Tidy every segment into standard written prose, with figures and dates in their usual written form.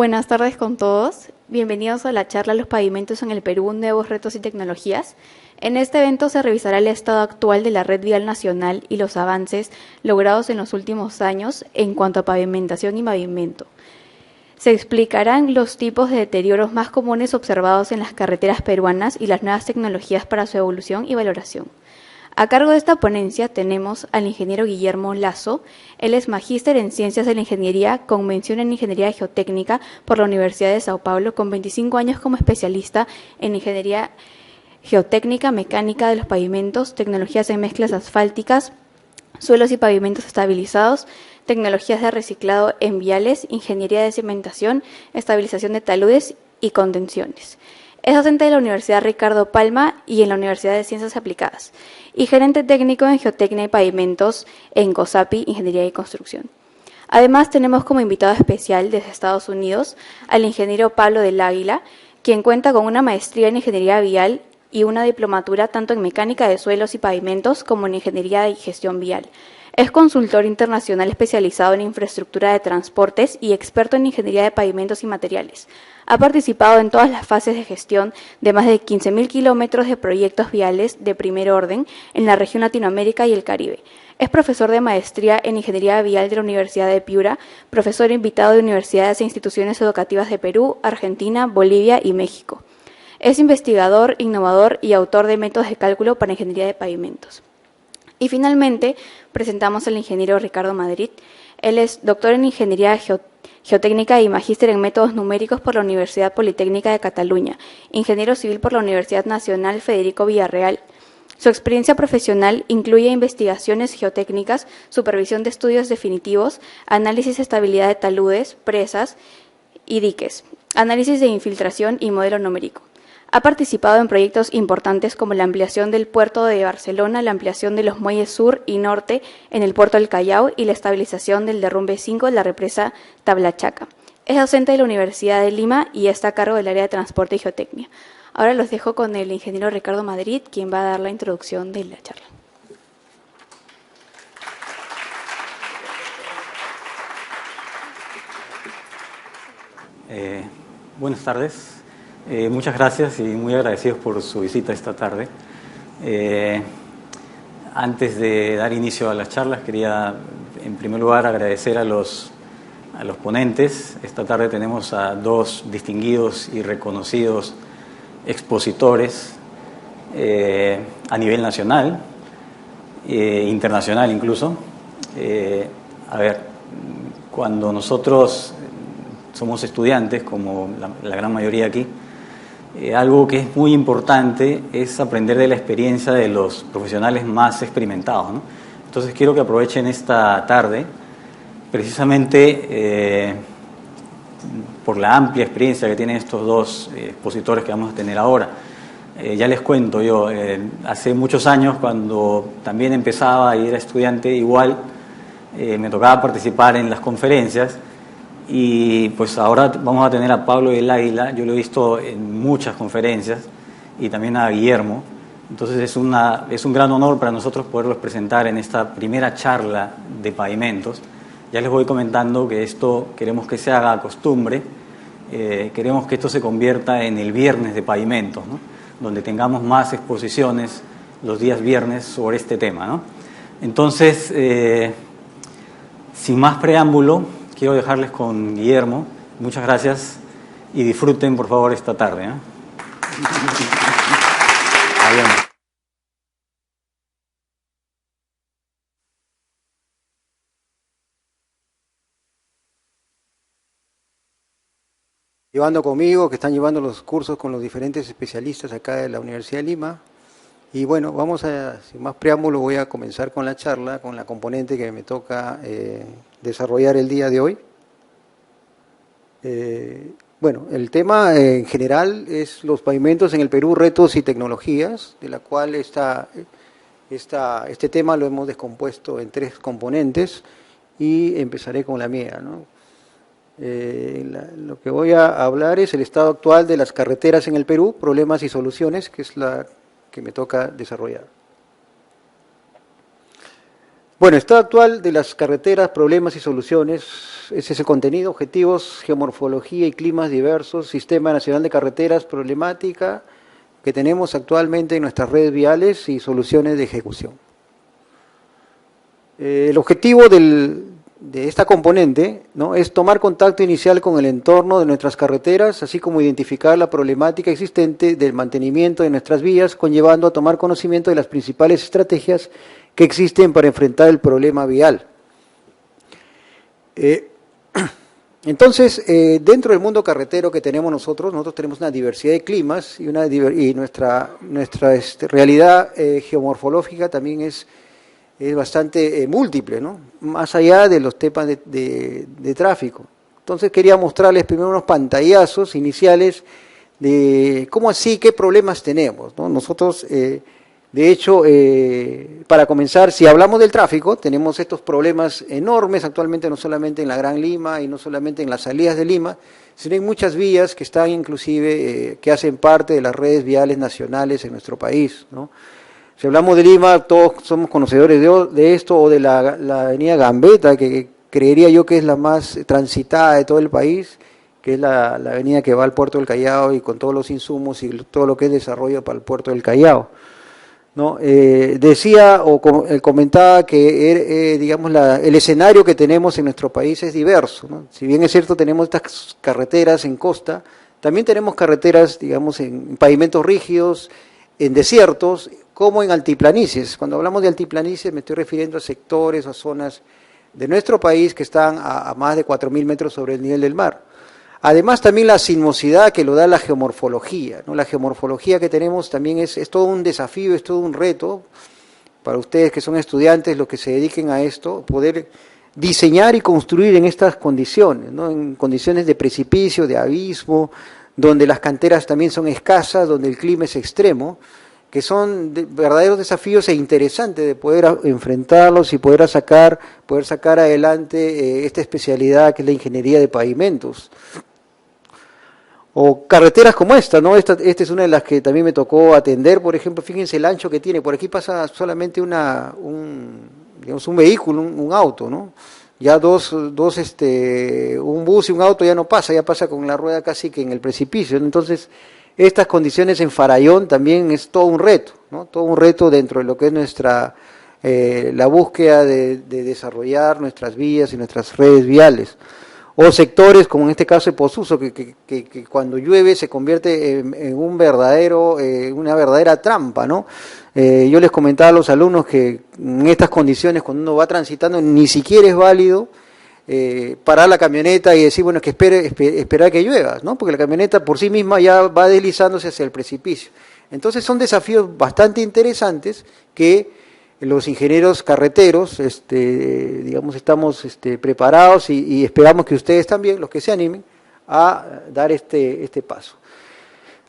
Buenas tardes con todos. Bienvenidos a la charla Los pavimentos en el Perú, nuevos retos y tecnologías. En este evento se revisará el estado actual de la red vial nacional y los avances logrados en los últimos años en cuanto a pavimentación y pavimento. Se explicarán los tipos de deterioros más comunes observados en las carreteras peruanas y las nuevas tecnologías para su evolución y valoración. A cargo de esta ponencia tenemos al ingeniero Guillermo Lazo. Él es magíster en Ciencias de la Ingeniería con mención en Ingeniería Geotécnica por la Universidad de Sao Paulo, con 25 años como especialista en Ingeniería Geotécnica, Mecánica de los Pavimentos, Tecnologías en Mezclas Asfálticas, Suelos y Pavimentos Estabilizados, Tecnologías de Reciclado en Viales, Ingeniería de Cimentación, Estabilización de Taludes y Contenciones. Es docente de la Universidad Ricardo Palma y en la Universidad de Ciencias Aplicadas, y gerente técnico en Geotecnia y Pavimentos en COSAPI, Ingeniería y Construcción. Además, tenemos como invitado especial desde Estados Unidos al ingeniero Pablo del Águila, quien cuenta con una maestría en Ingeniería Vial y una diplomatura tanto en Mecánica de Suelos y Pavimentos como en Ingeniería y Gestión Vial. Es consultor internacional especializado en infraestructura de transportes y experto en ingeniería de pavimentos y materiales. Ha participado en todas las fases de gestión de más de 15.000 kilómetros de proyectos viales de primer orden en la región Latinoamérica y el Caribe. Es profesor de maestría en ingeniería vial de la Universidad de Piura, profesor invitado de universidades e instituciones educativas de Perú, Argentina, Bolivia y México. Es investigador, innovador y autor de métodos de cálculo para ingeniería de pavimentos. Y finalmente, presentamos al ingeniero Ricardo Madrid. Él es doctor en Ingeniería Geotécnica y magíster en Métodos Numéricos por la Universidad Politécnica de Cataluña, ingeniero civil por la Universidad Nacional Federico Villarreal. Su experiencia profesional incluye investigaciones geotécnicas, supervisión de estudios definitivos, análisis de estabilidad de taludes, presas y diques, análisis de infiltración y modelo numérico. Ha participado en proyectos importantes como la ampliación del puerto de Barcelona, la ampliación de los muelles sur y norte en el puerto del Callao y la estabilización del derrumbe 5 de la represa Tablachaca. Es docente de la Universidad de Lima y está a cargo del área de transporte y geotecnia. Ahora los dejo con el ingeniero Ricardo Madrid, quien va a dar la introducción de la charla. Buenas tardes. Muchas gracias y muy agradecidos por su visita esta tarde. Antes de dar inicio a las charlas, quería en primer lugar agradecer a los ponentes. Esta tarde tenemos a dos distinguidos y reconocidos expositores a nivel nacional, internacional incluso. Cuando nosotros somos estudiantes, como la gran mayoría aquí, algo que es muy importante es aprender de la experiencia de los profesionales más experimentados, ¿no? Entonces quiero que aprovechen esta tarde precisamente por la amplia experiencia que tienen estos dos expositores que vamos a tener ahora. Ya les cuento yo, hace muchos años cuando también empezaba y era estudiante, igual me tocaba participar en las conferencias. Y pues ahora vamos a tener a Pablo del Águila. Yo lo he visto en muchas conferencias, y también a Guillermo. Entonces es un gran honor para nosotros poderlos presentar en esta primera charla de pavimentos. Ya les voy comentando que esto queremos que se haga costumbre, queremos que esto se convierta en el viernes de pavimentos, ¿no? Donde tengamos más exposiciones los días viernes sobre este tema, ¿no? Entonces, sin más preámbulo, quiero dejarles con Guillermo. Muchas gracias y disfruten, por favor, esta tarde, ¿eh? Llevando conmigo, que están llevando los cursos con los diferentes especialistas acá de la Universidad de Lima. Y bueno, sin más preámbulo, voy a comenzar con la charla, con la componente que me toca desarrollar el día de hoy. Bueno, el tema en general es los pavimentos en el Perú, retos y tecnologías, de la cual este tema lo hemos descompuesto en 3 componentes y empezaré con la mía, ¿no? Lo que voy a hablar es el estado actual de las carreteras en el Perú, problemas y soluciones, que es la que me toca desarrollar. Bueno, estado actual de las carreteras, problemas y soluciones. Ese es el contenido, objetivos, geomorfología y climas diversos, Sistema Nacional de Carreteras, problemática que tenemos actualmente en nuestras redes viales y soluciones de ejecución. El objetivo de esta componente, ¿no?, es tomar contacto inicial con el entorno de nuestras carreteras, así como identificar la problemática existente del mantenimiento de nuestras vías, conllevando a tomar conocimiento de las principales estrategias que existen para enfrentar el problema vial. Entonces, dentro del mundo carretero que tenemos nosotros tenemos una diversidad de climas y nuestra realidad geomorfológica también es bastante múltiple, ¿no?, más allá de los temas de tráfico. Entonces quería mostrarles primero unos pantallazos iniciales de cómo así, qué problemas tenemos, ¿no? Nosotros, de hecho, para comenzar, si hablamos del tráfico, tenemos estos problemas enormes actualmente, no solamente en la Gran Lima y no solamente en las salidas de Lima, sino en muchas vías que están inclusive, que hacen parte de las redes viales nacionales en nuestro país, ¿no? Si hablamos de Lima, todos somos conocedores de esto, o de la avenida Gambetta, que creería yo que es la más transitada de todo el país, que es la avenida que va al puerto del Callao y con todos los insumos y todo lo que es desarrollo para el puerto del Callao, ¿no? Decía o comentaba que digamos el escenario que tenemos en nuestro país es diverso, ¿no? Si bien es cierto tenemos estas carreteras en costa, también tenemos carreteras, digamos, en pavimentos rígidos, en desiertos, como en altiplanicies. Cuando hablamos de altiplanicies me estoy refiriendo a sectores o a zonas de nuestro país que están a más de 4.000 metros sobre el nivel del mar. Además también la sismosidad que lo da la geomorfología, ¿no? La geomorfología que tenemos también es todo un desafío, es todo un reto para ustedes que son estudiantes, los que se dediquen a esto, poder diseñar y construir en estas condiciones, ¿no?, en condiciones de precipicio, de abismo, donde las canteras también son escasas, donde el clima es extremo, que son verdaderos desafíos e interesantes de poder enfrentarlos y poder sacar adelante esta especialidad que es la ingeniería de pavimentos. O carreteras como esta, ¿no? Esta es una de las que también me tocó atender, por ejemplo, fíjense el ancho que tiene, por aquí pasa solamente un vehículo, un auto, ¿no? Ya un bus y un auto ya no pasa, ya pasa con la rueda casi que en el precipicio, ¿no? Entonces, estas condiciones en Farallón también es todo un reto, ¿no? Todo un reto dentro de lo que es la búsqueda de desarrollar nuestras vías y nuestras redes viales. O sectores, como en este caso de Posuso, que cuando llueve se convierte en una verdadera trampa, ¿no? Yo les comentaba a los alumnos que en estas condiciones, cuando uno va transitando, ni siquiera es válido parar la camioneta y decir, bueno, es que esperar que llueva, ¿no? Porque la camioneta por sí misma ya va deslizándose hacia el precipicio. Entonces son desafíos bastante interesantes que los ingenieros carreteros, digamos, estamos preparados y esperamos que ustedes también, los que se animen, a dar este paso.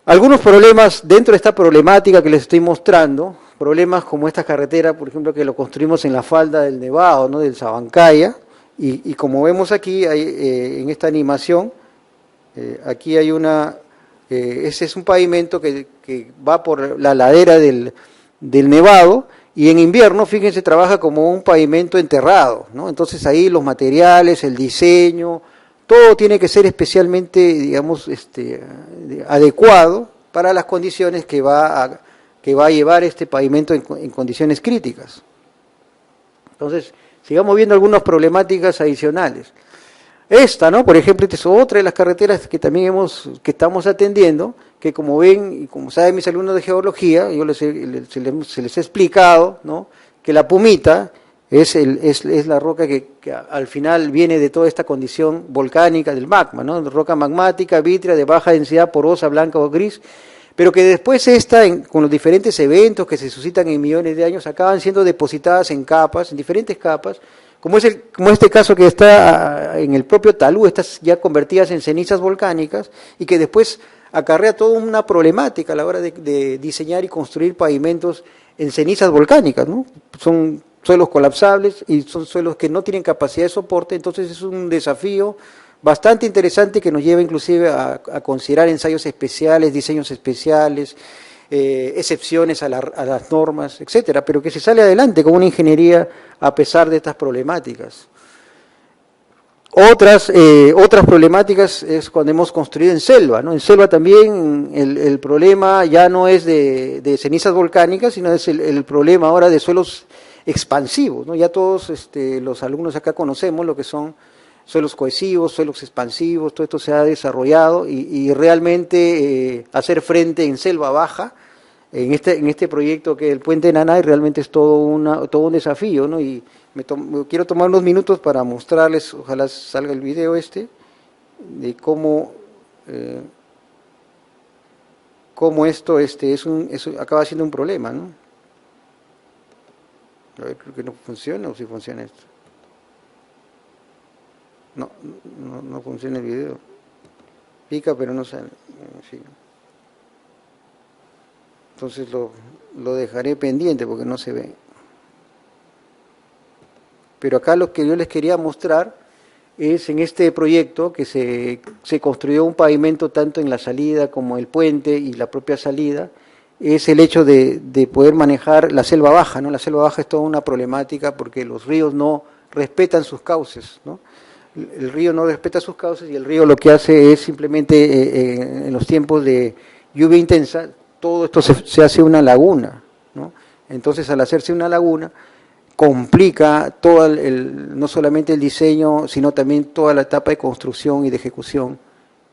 Algunos problemas dentro de esta problemática que les estoy mostrando, problemas como esta carretera, por ejemplo, que lo construimos en la falda del Nevado, ¿no?, del Sabancaya, y como vemos aquí en esta animación, aquí hay ese es un pavimento que va por la ladera del Nevado, y en invierno, fíjense, trabaja como un pavimento enterrado, ¿no? Entonces ahí los materiales, el diseño, todo tiene que ser especialmente, digamos, adecuado para las condiciones que va a llevar este pavimento en condiciones críticas. Entonces, sigamos viendo algunas problemáticas adicionales. Esta, ¿no?, por ejemplo, esta es otra de las carreteras que también que estamos atendiendo, que como ven y como saben mis alumnos de geología, yo se les he explicado, ¿no?, que la pumita es la roca que al final viene de toda esta condición volcánica del magma, ¿no?, roca magmática, vítrea, de baja densidad, porosa, blanca o gris, pero que después con los diferentes eventos que se suscitan en millones de años, acaban siendo depositadas en diferentes capas, como este caso que está en el propio talud, estas ya convertidas en cenizas volcánicas, y que después acarrea toda una problemática a la hora de diseñar y construir pavimentos en cenizas volcánicas, ¿no? Son suelos colapsables y son suelos que no tienen capacidad de soporte, entonces es un desafío bastante interesante que nos lleva inclusive a considerar ensayos especiales, diseños especiales, excepciones a las normas, etcétera, pero que se sale adelante con una ingeniería a pesar de estas problemáticas. Otras problemáticas es cuando hemos construido en selva, ¿no? En selva también el problema ya no es de cenizas volcánicas, sino es el problema ahora de suelos expansivos, ¿no? Ya todos los alumnos acá conocemos lo que son suelos cohesivos, suelos expansivos, todo esto se ha desarrollado y realmente hacer frente en selva baja, en este proyecto que es el Puente Nanay, realmente es todo un desafío, ¿no? Y quiero tomar unos minutos para mostrarles, ojalá salga el video de cómo esto acaba siendo un problema, ¿no? A ver, creo que no funciona, o si funciona esto. No funciona el video. Pica, pero no sale. En fin. Entonces lo dejaré pendiente porque no se ve. Pero acá lo que yo les quería mostrar es en este proyecto que se construyó un pavimento tanto en la salida como el puente y la propia salida, es el hecho de poder manejar la selva baja, ¿no? La selva baja es toda una problemática porque los ríos no respetan sus cauces, ¿no? El río no respeta sus cauces y el río lo que hace es simplemente en los tiempos de lluvia intensa, todo esto se hace una laguna, ¿no? Entonces al hacerse una laguna complica todo no solamente el diseño, sino también toda la etapa de construcción y de ejecución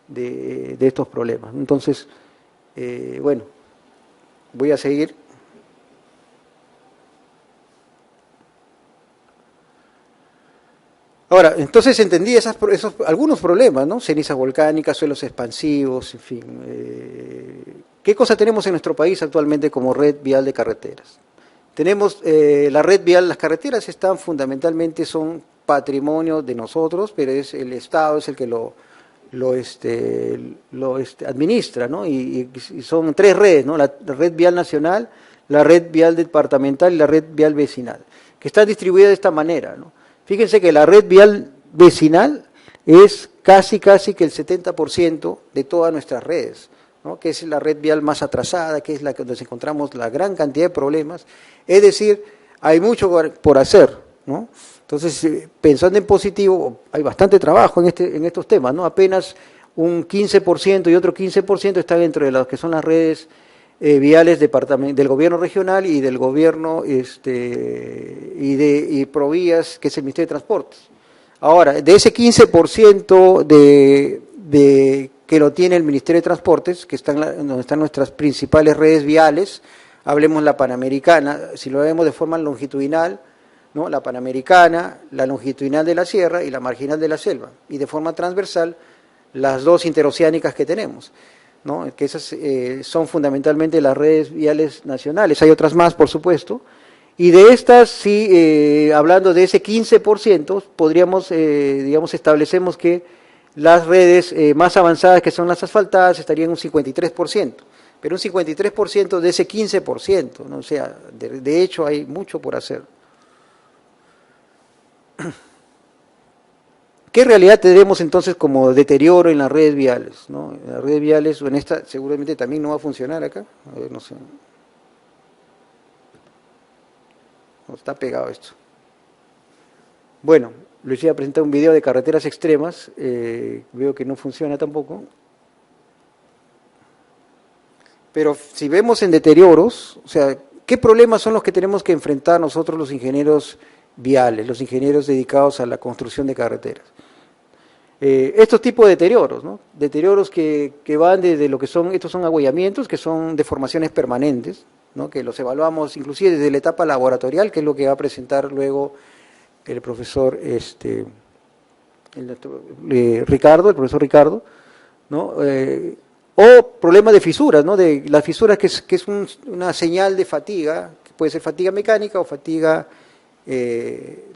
de estos problemas. Entonces, bueno, voy a seguir. Ahora, entonces entendí algunos problemas, ¿no? Cenizas volcánicas, suelos expansivos, en fin. ¿Qué cosa tenemos en nuestro país actualmente como red vial de carreteras? Tenemos la red vial, las carreteras son patrimonio de nosotros, pero es el Estado es el que lo administra, ¿no? Y son tres redes, ¿no? La red vial nacional, la red vial departamental y la red vial vecinal, que están distribuidas de esta manera, ¿no? Fíjense que la red vial vecinal es casi que el 70% de todas nuestras redes, ¿no? Que es la red vial más atrasada, que es la que donde encontramos la gran cantidad de problemas. Es decir, hay mucho por hacer, ¿no? Entonces, pensando en positivo, hay bastante trabajo en estos temas, ¿no? Apenas un 15% y otro 15% están dentro de las que son las redes viales del gobierno regional y del gobierno y Provías, que es el Ministerio de Transportes. Ahora, de ese 15% que lo tiene el Ministerio de Transportes, que donde están nuestras principales redes viales, hablemos la Panamericana, si lo vemos de forma longitudinal, ¿no? La Panamericana, la longitudinal de la Sierra y la marginal de la Selva, y de forma transversal las dos interoceánicas que tenemos, ¿no? Que esas son fundamentalmente las redes viales nacionales. Hay otras más, por supuesto, y de estas, sí, hablando de ese 15%, podríamos, establecemos que las redes más avanzadas, que son las asfaltadas, estarían un 53%, pero un 53% de ese 15%, ¿no? O sea, de hecho hay mucho por hacer. ¿Qué realidad tenemos entonces como deterioro en las redes viales, ¿no? En las redes viales, o en esta seguramente también no va a funcionar acá, a ver, no sé. No, está pegado esto. Bueno, les voy a presentar un video de carreteras extremas, veo que no funciona tampoco. Pero si vemos en deterioros, o sea, ¿qué problemas son los que tenemos que enfrentar nosotros los ingenieros viales, los ingenieros dedicados a la construcción de carreteras? Estos tipos de deterioros, ¿no? Deterioros que van desde lo que son, estos son agüellamientos, que son deformaciones permanentes, ¿no? Que los evaluamos inclusive desde la etapa laboratorial, que es lo que va a presentar luego el profesor Ricardo, ¿no? O problemas de fisuras, ¿no? De las fisuras que es una señal de fatiga, que puede ser fatiga mecánica o fatiga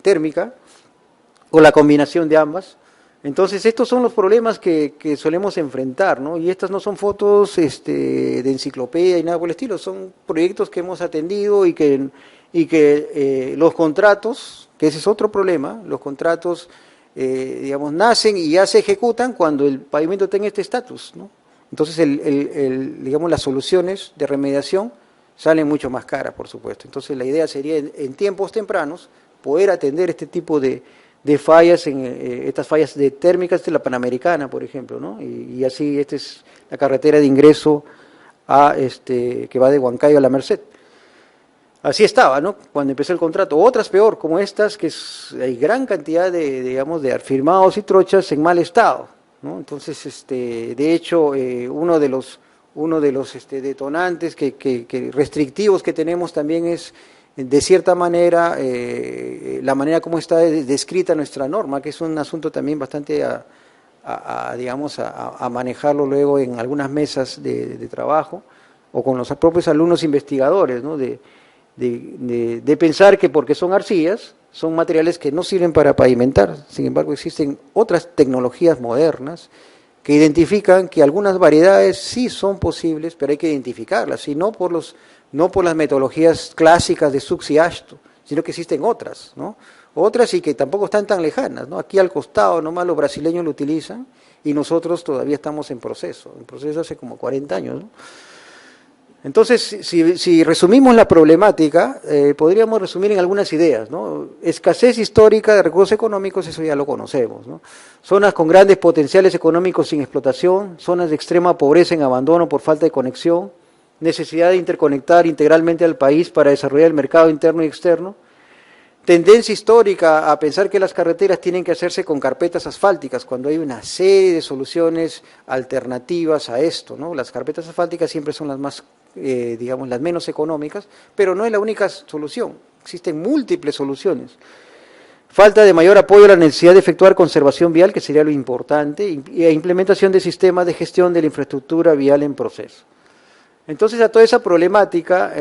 térmica, o la combinación de ambas. Entonces, estos son los problemas que solemos enfrentar, ¿no? Y estas no son fotos de enciclopedia y nada por el estilo, son proyectos que hemos atendido y que los contratos, que ese es otro problema, los contratos, nacen y ya se ejecutan cuando el pavimento tenga este estatus, ¿no? Entonces, digamos, las soluciones de remediación salen mucho más caras, por supuesto. Entonces, la idea sería en tiempos tempranos poder atender este tipo de fallas, estas fallas de térmicas de la Panamericana, por ejemplo, ¿no? Y así, esta es la carretera de ingreso que va de Huancayo a La Merced. Así estaba, ¿no? Cuando empezó el contrato. Otras peor, como estas, hay gran cantidad digamos, de firmados y trochas en mal estado, ¿no? Entonces, de hecho, uno de los detonantes que restrictivos que tenemos también es, de cierta manera, la manera como está descrita nuestra norma, que es un asunto también bastante digamos, a manejarlo luego en algunas mesas de trabajo o con los propios alumnos investigadores, ¿no? De pensar que porque son arcillas, son materiales que no sirven para pavimentar. Sin embargo, existen otras tecnologías modernas que identifican que algunas variedades sí son posibles, pero hay que identificarlas, y no por las metodologías clásicas de Sux y Ashto, sino que existen otras, ¿no? Otras y que tampoco están tan lejanas, ¿no? Aquí al costado nomás los brasileños lo utilizan y nosotros todavía estamos en proceso hace como 40 años, ¿no? Entonces, si resumimos la problemática, podríamos resumir en algunas ideas, ¿no? Escasez histórica de recursos económicos, eso ya lo conocemos, ¿no? Zonas con grandes potenciales económicos sin explotación, zonas de extrema pobreza en abandono por falta de conexión, necesidad de interconectar integralmente al país para desarrollar el mercado interno y externo, tendencia histórica a pensar que las carreteras tienen que hacerse con carpetas asfálticas, cuando hay una serie de soluciones alternativas a esto, ¿no? Las carpetas asfálticas siempre son las más, digamos, las menos económicas, pero no es la única solución, existen múltiples soluciones. Falta de mayor apoyo a la necesidad de efectuar conservación vial, que sería lo importante, e implementación de sistemas de gestión de la infraestructura vial en proceso. Entonces, a toda esa problemática,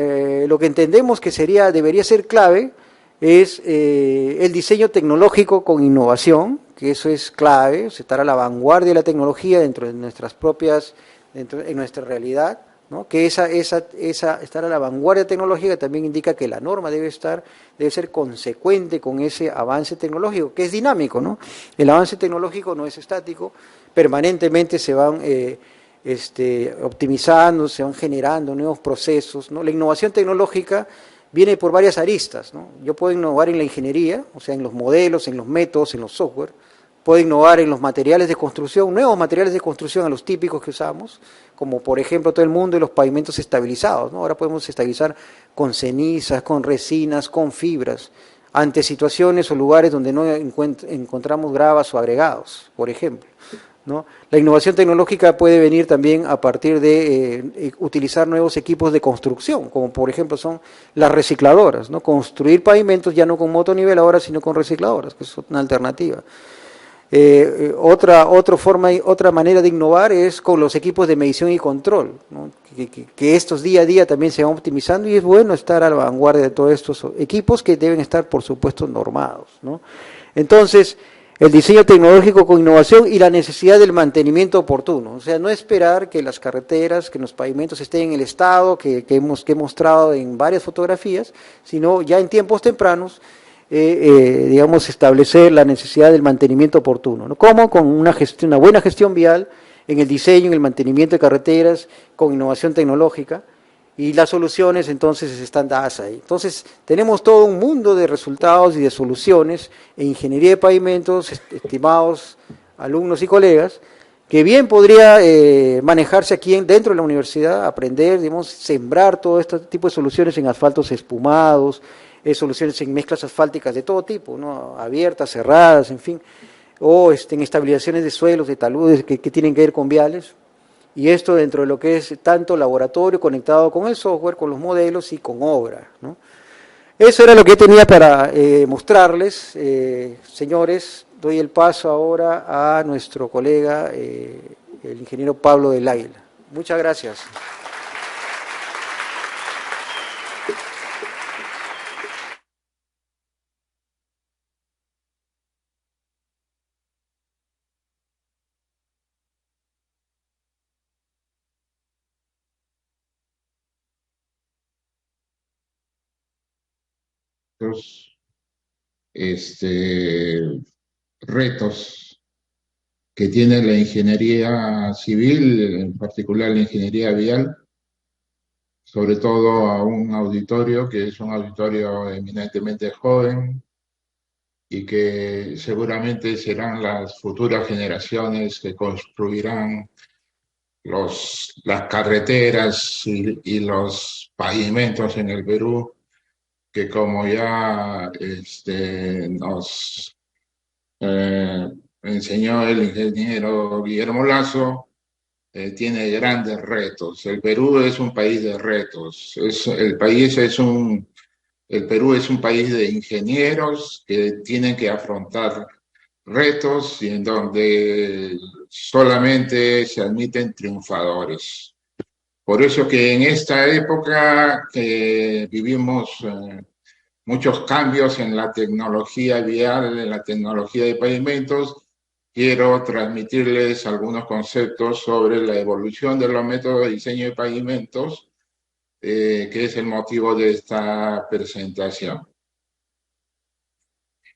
lo que entendemos que debería ser clave es el diseño tecnológico con innovación, que eso es clave, estar a la vanguardia de la tecnología dentro de en nuestra realidad, ¿no? Que estar a la vanguardia tecnológica también indica que la norma debe ser consecuente con ese avance tecnológico, que es dinámico, ¿no? El avance tecnológico no es estático, permanentemente se van optimizando, se van generando nuevos procesos, ¿no? La innovación tecnológica viene por varias aristas, ¿no? Yo puedo innovar en la ingeniería, o sea, en los modelos, en los métodos, en los software, puedo innovar en los materiales de construcción, nuevos materiales de construcción a los típicos que usamos, como por ejemplo todo el mundo de los pavimentos estabilizados, ¿no? Ahora podemos estabilizar con cenizas, con resinas, con fibras, ante situaciones o lugares donde no encontramos gravas o agregados, por ejemplo, ¿no? La innovación tecnológica puede venir también a partir de utilizar nuevos equipos de construcción, como por ejemplo son las recicladoras, ¿no? Construir pavimentos ya no con motoniveladoras, sino con recicladoras, que es una alternativa. Otra manera de innovar es con los equipos de medición y control, ¿no? Que estos día a día también se van optimizando, y es bueno estar a la vanguardia de todos estos equipos, que deben estar, por supuesto, normados, ¿no? Entonces, el diseño tecnológico con innovación y la necesidad del mantenimiento oportuno, o sea, no esperar que las carreteras, que los pavimentos estén en el estado que he mostrado en varias fotografías, sino ya en tiempos tempranos, digamos, establecer la necesidad del mantenimiento oportuno, ¿no? ¿Cómo? Con una buena gestión vial, en el diseño, en el mantenimiento de carreteras, con innovación tecnológica, y las soluciones entonces están dadas ahí. Entonces, tenemos todo un mundo de resultados y de soluciones en ingeniería de pavimentos, estimados alumnos y colegas, que bien podría manejarse aquí dentro de la universidad, aprender, digamos, sembrar todo este tipo de soluciones en asfaltos espumados, soluciones en mezclas asfálticas de todo tipo, ¿no? Abiertas, cerradas, en fin, o en estabilizaciones de suelos, de taludes que tienen que ver con viales, y esto dentro de lo que es tanto laboratorio conectado con el software, con los modelos y con obra, ¿no? Eso era lo que tenía para mostrarles, señores. Doy el paso ahora a nuestro colega, el ingeniero Pablo del Águila. Muchas gracias. Los este, retos que tiene la ingeniería civil, en particular la ingeniería vial, sobre todo a un auditorio que es un auditorio eminentemente joven y que seguramente serán las futuras generaciones que construirán las carreteras y los pavimentos en el Perú, que como ya nos enseñó el ingeniero Guillermo Lasso, tiene grandes retos. El Perú es un país de retos. El Perú es un país de ingenieros que tienen que afrontar retos y en donde solamente se admiten triunfadores. Por eso que en esta época que vivimos muchos cambios en la tecnología vial, en la tecnología de pavimentos, quiero transmitirles algunos conceptos sobre la evolución de los métodos de diseño de pavimentos, que es el motivo de esta presentación.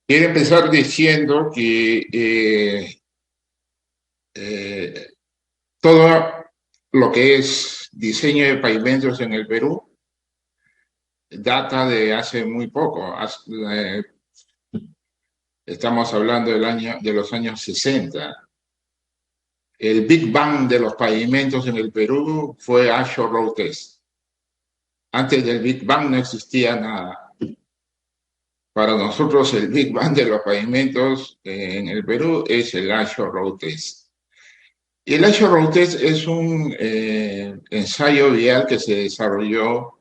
Quiero empezar diciendo que todo lo que es diseño de pavimentos en el Perú data de hace muy poco. Estamos hablando de los años 60. El Big Bang de los pavimentos en el Perú fue Ashore Road Test. Antes del Big Bang no existía nada. Para nosotros el Big Bang de los pavimentos en el Perú es el Ashore Road Test. Y el Ashore Road Test es un ensayo vial que se desarrolló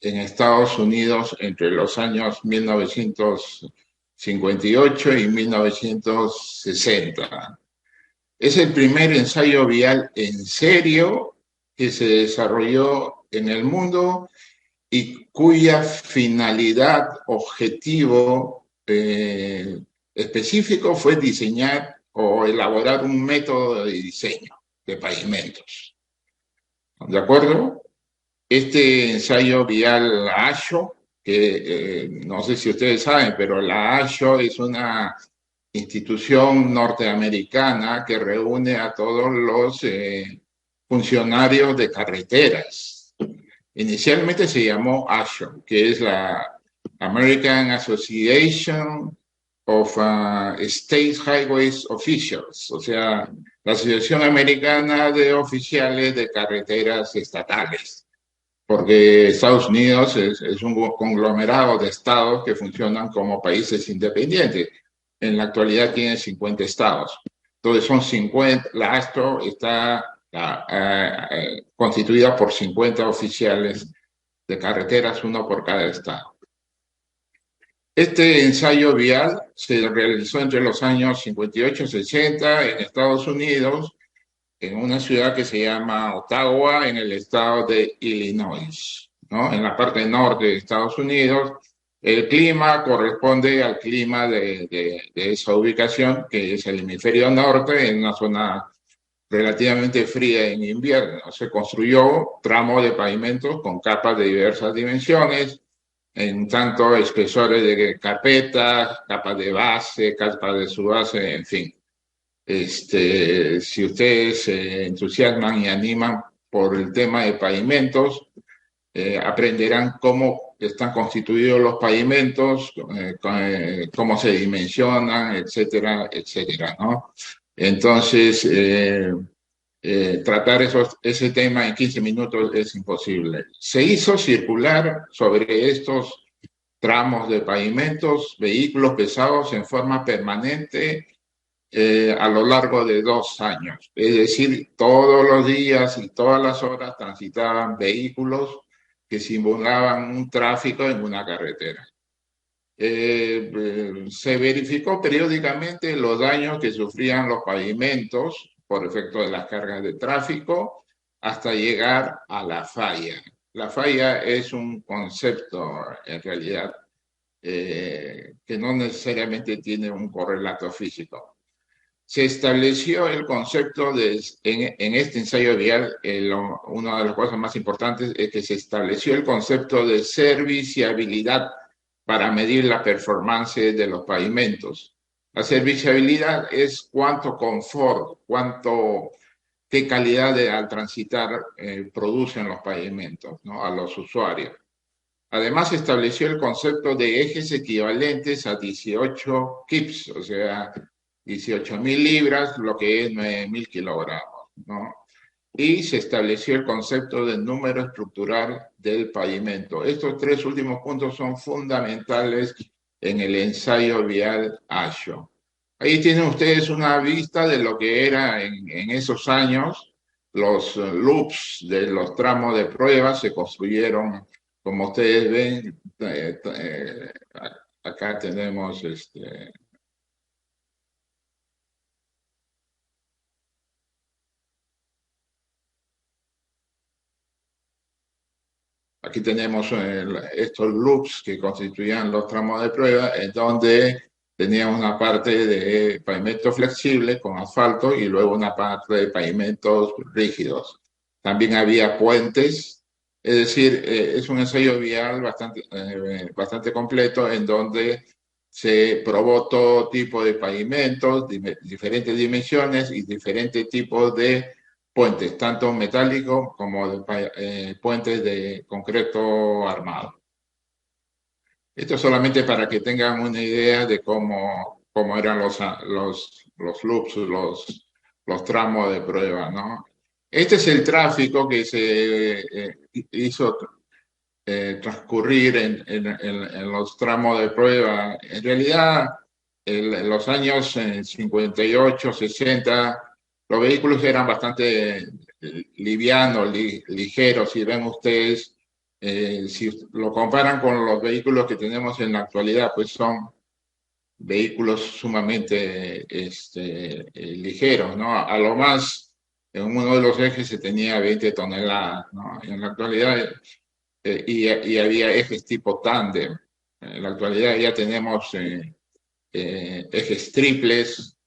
en Estados Unidos entre los años 1958 y 1960. Es el primer ensayo vial en serio que se desarrolló en el mundo y cuya finalidad, objetivo específico fue diseñar o elaborar un método de diseño de pavimentos. ¿De acuerdo? Este ensayo vial, la ASHO, que no sé si ustedes saben, pero la ASHO es una institución norteamericana que reúne a todos los funcionarios de carreteras. Inicialmente se llamó ASHO, que es la American Association of State Highways Officials, o sea, la Asociación Americana de Oficiales de Carreteras Estatales, porque Estados Unidos es un conglomerado de estados que funcionan como países independientes. En la actualidad tiene 50 estados. Entonces son 50, la ASTO está constituida por 50 oficiales de carreteras, uno por cada estado. Este ensayo vial se realizó entre los años 58 y 60 en Estados Unidos, en una ciudad que se llama Ottawa, en el estado de Illinois, ¿no? En la parte norte de Estados Unidos. El clima corresponde al clima de esa ubicación, que es el hemisferio norte, en una zona relativamente fría en invierno. Se construyó tramos de pavimentos con capas de diversas dimensiones, en tanto espesores de carpetas, capas de base, capas de subbase, en fin. Si ustedes se entusiasman y animan por el tema de pavimentos, aprenderán cómo están constituidos los pavimentos, cómo se dimensionan, etcétera, etcétera, ¿no? Entonces, tratar ese tema en 15 minutos es imposible. Se hizo circular sobre estos tramos de pavimentos vehículos pesados en forma permanente a lo largo de 2 años. Es decir, todos los días y todas las horas transitaban vehículos que simulaban un tráfico en una carretera. Se verificó periódicamente los daños que sufrían los pavimentos por efecto de las cargas de tráfico hasta llegar a la falla. La falla es un concepto, en realidad, que no necesariamente tiene un correlato físico. Se estableció el concepto en este ensayo vial, una de las cosas más importantes es que se estableció el concepto de serviciabilidad para medir la performance de los pavimentos. La serviciabilidad es cuánto confort, qué calidad al transitar producen los pavimentos, ¿no?, a los usuarios. Además, estableció el concepto de ejes equivalentes a 18 kips, o sea, 18.000 libras, lo que es 9.000 kilogramos, ¿no? Y se estableció el concepto de número estructural del pavimento. Estos tres últimos puntos son fundamentales en el ensayo vial ASHO. Ahí tienen ustedes una vista de lo que era en esos años. Los loops de los tramos de prueba se construyeron, como ustedes ven, acá tenemos aquí tenemos estos loops que constituían los tramos de prueba, en donde teníamos una parte de pavimento flexible con asfalto y luego una parte de pavimentos rígidos. También había puentes, es decir, es un ensayo vial bastante completo en donde se probó todo tipo de pavimentos, diferentes dimensiones y diferentes tipos de puentes, tanto metálicos como puentes de concreto armado. Esto solamente para que tengan una idea de cómo eran los loops, los tramos de prueba, ¿no? Este es el tráfico que se hizo transcurrir en los tramos de prueba. En realidad, en los años 58, 60, los vehículos eran bastante livianos, ligeros. Si ven ustedes, si lo comparan con los vehículos que tenemos en la actualidad, pues son vehículos sumamente ligeros, ¿no? A lo más, en uno de los ejes se tenía 20 toneladas, ¿no? En la actualidad, y había ejes tipo tándem. En la actualidad ya tenemos ejes triples,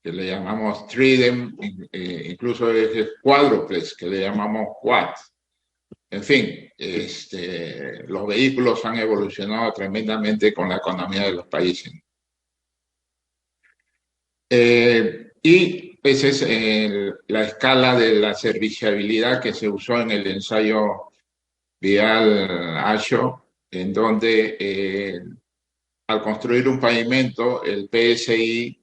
que le llamamos tridem, incluso ejes cuádruples, que le llamamos quad. En fin, los vehículos han evolucionado tremendamente con la economía de los países. Y esa es la escala de la serviciabilidad que se usó en el ensayo vial ASHO, en donde al construir un pavimento, el PSI,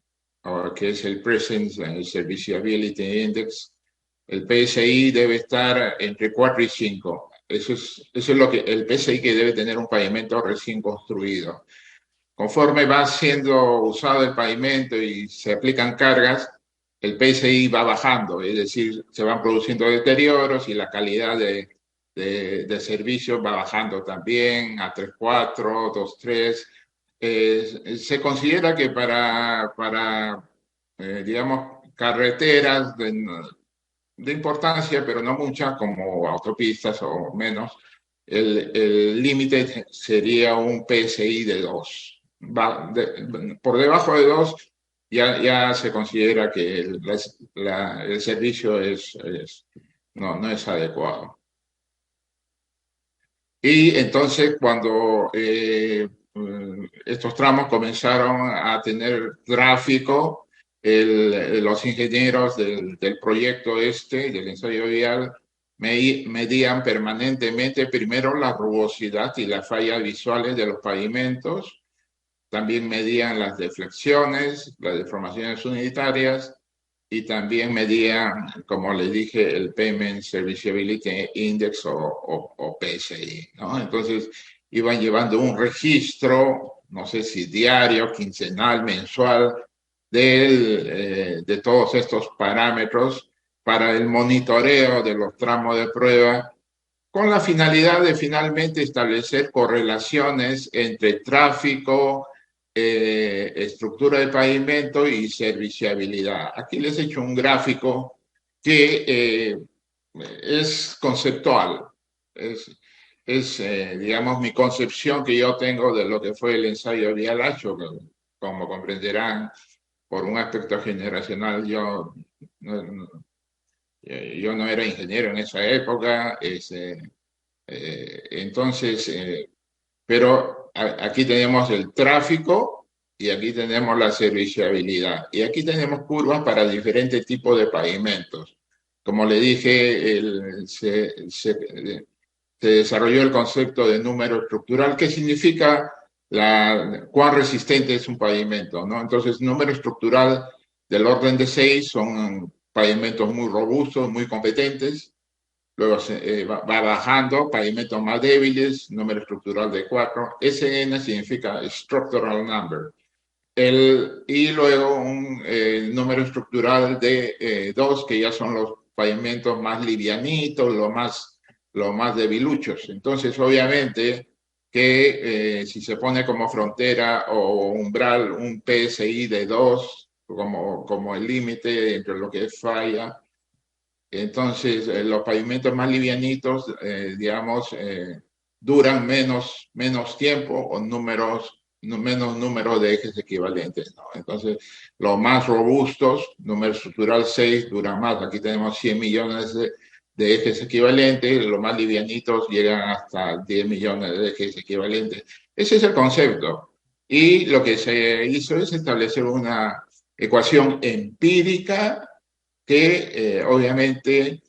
que es el Presence Serviceability Index, el PSI debe estar entre 4 y 5. Eso es lo que el PSI que debe tener un pavimento recién construido. Conforme va siendo usado el pavimento y se aplican cargas, el PSI va bajando, es decir, se van produciendo deterioros y la calidad de servicio va bajando también a 3.4, 2.3. Se considera que para digamos, carreteras de importancia, pero no muchas, como autopistas o menos, el límite sería un PSI de 2. Por debajo de 2 ya se considera que el servicio no es adecuado. Y entonces cuando estos tramos comenzaron a tener tráfico, los ingenieros del proyecto del ensayo vial, medían permanentemente primero la rugosidad y las fallas visuales de los pavimentos, también medían las deflexiones, las deformaciones unitarias, y también medían, como les dije, el Pavement Serviceability Index o PSI, ¿no? Entonces iban llevando un registro, no sé si diario, quincenal, mensual, de todos estos parámetros para el monitoreo de los tramos de prueba, con la finalidad de finalmente establecer correlaciones entre tráfico, estructura de pavimento y serviciabilidad. Aquí les he hecho un gráfico que es conceptual, digamos, mi concepción que yo tengo de lo que fue el ensayo vial ASHO, como comprenderán, por un aspecto generacional, yo no era ingeniero en esa época, entonces, pero aquí tenemos el tráfico y aquí tenemos la serviciabilidad. Y aquí tenemos curvas para diferentes tipos de pavimentos. Como le dije, se desarrolló el concepto de número estructural, que significa cuán resistente es un pavimento, ¿no? Entonces, número estructural del orden de 6 son pavimentos muy robustos, muy competentes. Luego va bajando, pavimentos más débiles, número estructural de 4. SN significa Structural Number. Y luego un número estructural de 2, que ya son los pavimentos más livianitos, los más debiluchos. Entonces, obviamente, que si se pone como frontera o umbral un PSI de 2, como el límite entre lo que es falla, entonces los pavimentos más livianitos, digamos, duran menos tiempo o menos número de ejes equivalentes, ¿no? Entonces, los más robustos, número estructural 6, duran más. Aquí tenemos 100 millones de ejes equivalentes, los más livianitos llegan hasta 10 millones de ejes equivalentes. Ese es el concepto. Y lo que se hizo es establecer una ecuación empírica que obviamente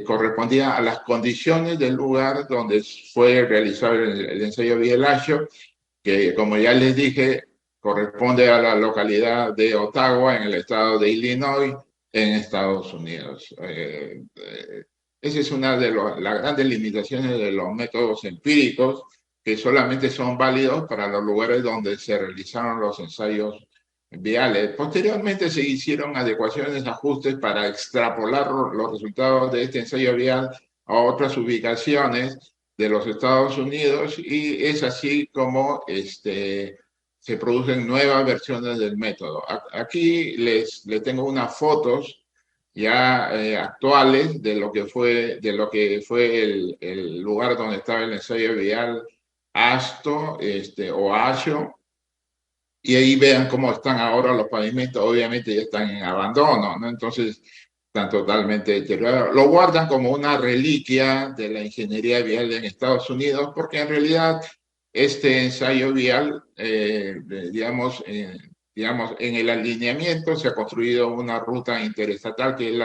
correspondía a las condiciones del lugar donde fue realizado el ensayo Biel-Asho, que, como ya les dije, corresponde a la localidad de Ottawa, en el estado de Illinois, en Estados Unidos. Esa es una de las grandes limitaciones de los métodos empíricos, que solamente son válidos para los lugares donde se realizaron los ensayos viales. Posteriormente se hicieron adecuaciones, ajustes para extrapolar los resultados de este ensayo vial a otras ubicaciones de los Estados Unidos, y es así como se producen nuevas versiones del método. Aquí les tengo unas fotos ya actuales de lo que fue el lugar donde estaba el ensayo vial ASTO o ASHO, y ahí vean cómo están ahora los pavimentos. Obviamente ya están en abandono, ¿no? Entonces están totalmente deteriorados. Lo guardan como una reliquia de la ingeniería vial en Estados Unidos, porque en realidad este ensayo vial, digamos, en el alineamiento se ha construido una ruta interestatal, que es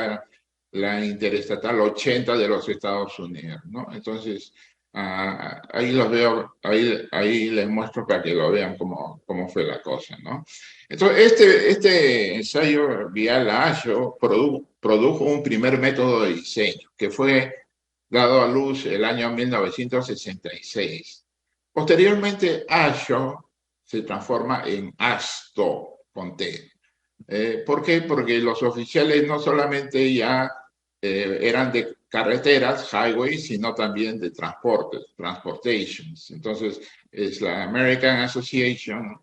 la interestatal 80 de los Estados Unidos, ¿no? Entonces, ahí los veo, ahí les muestro para que lo vean cómo fue la cosa, ¿no? Entonces, este ensayo vial ASHO produjo un primer método de diseño que fue dado a luz el año 1966. Posteriormente, ASHO se transforma en ASTO, con T. ¿Por qué? Porque los oficiales no solamente ya eran de carreteras, highways, sino también de transportations. Entonces, es la American Association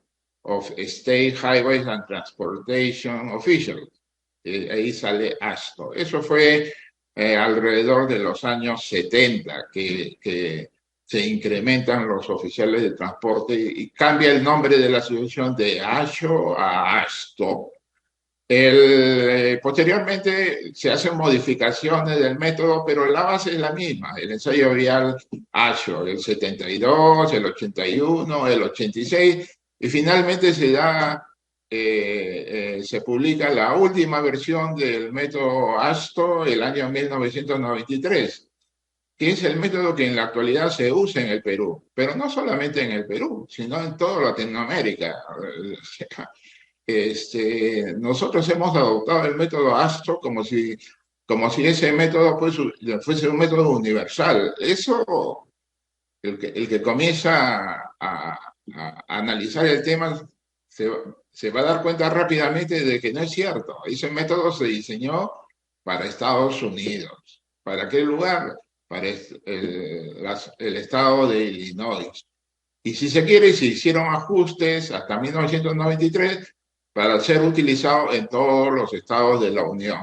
of State Highways and Transportation Officials. Ahí sale ASTO. Eso fue alrededor de los años 70 que se incrementan los oficiales de transporte y cambia el nombre de la asociación de ASHO a ASTO. Posteriormente se hacen modificaciones del método, pero la base es la misma. El ensayo vial ASHO, el 72, el 81, el 86, y finalmente se publica la última versión del método ASTO el año 1993, que es el método que en la actualidad se usa en el Perú, pero no solamente en el Perú, sino en toda Latinoamérica. Nosotros hemos adoptado el método ASTO como si ese método fuese un método universal. Eso, el que comienza a analizar el tema se va a dar cuenta rápidamente de que no es cierto. Ese método se diseñó para Estados Unidos. ¿Para qué lugar? Para el estado de Illinois. Y si se quiere, se hicieron ajustes hasta 1993 para ser utilizado en todos los estados de la Unión.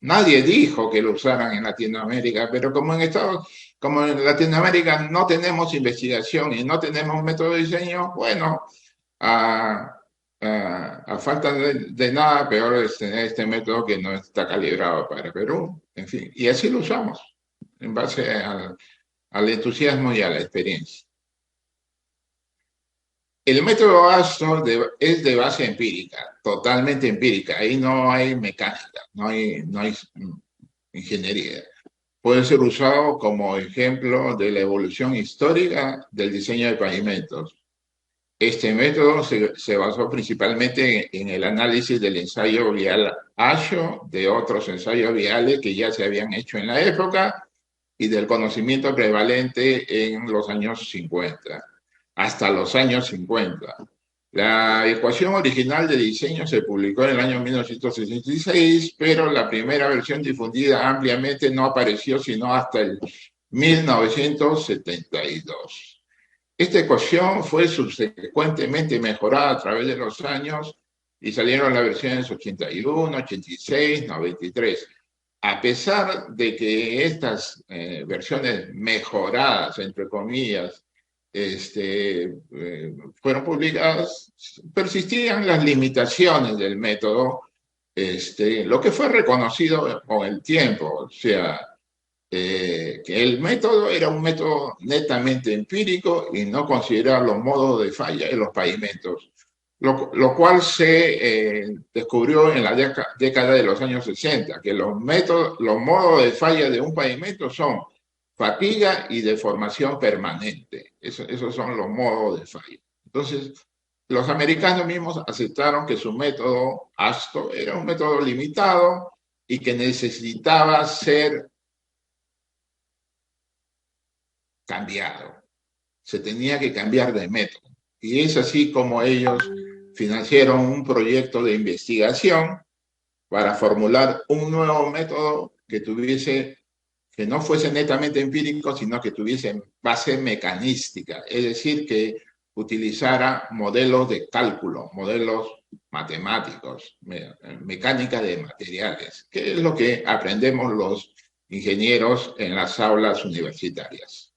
Nadie dijo que lo usaran en Latinoamérica, pero como en Latinoamérica no tenemos investigación y no tenemos método de diseño, bueno, a falta de nada, peor es tener este método que no está calibrado para Perú. En fin, y así lo usamos, en base al entusiasmo y a la experiencia. El método ASTO es de base empírica, totalmente empírica. Ahí no hay mecánica, no hay ingeniería. Puede ser usado como ejemplo de la evolución histórica del diseño de pavimentos. Este método se basó principalmente en el análisis del ensayo vial ASHO, de otros ensayos viales que ya se habían hecho en la época y del conocimiento prevalente en los años 50, hasta los años 50. La ecuación original de diseño se publicó en el año 1966, pero la primera versión difundida ampliamente no apareció sino hasta el 1972. Esta ecuación fue subsecuentemente mejorada a través de los años y salieron las versiones 81, 86, 93. A pesar de que estas versiones mejoradas, entre comillas, fueron publicadas, persistían las limitaciones del método, lo que fue reconocido con el tiempo, o sea, que el método era un método netamente empírico y no consideraba los modos de falla en los pavimentos, lo cual se descubrió en la década de los años 60, que los modos de falla de un pavimento son fatiga y deformación permanente. Esos son los modos de falla. Entonces, los americanos mismos aceptaron que su método ASTO era un método limitado y que necesitaba ser cambiado. Se tenía que cambiar de método. Y es así como ellos financiaron un proyecto de investigación para formular un nuevo método que no fuese netamente empírico, sino que tuviese base mecanística, es decir, que utilizara modelos de cálculo, modelos matemáticos, mecánica de materiales, que es lo que aprendemos los ingenieros en las aulas universitarias.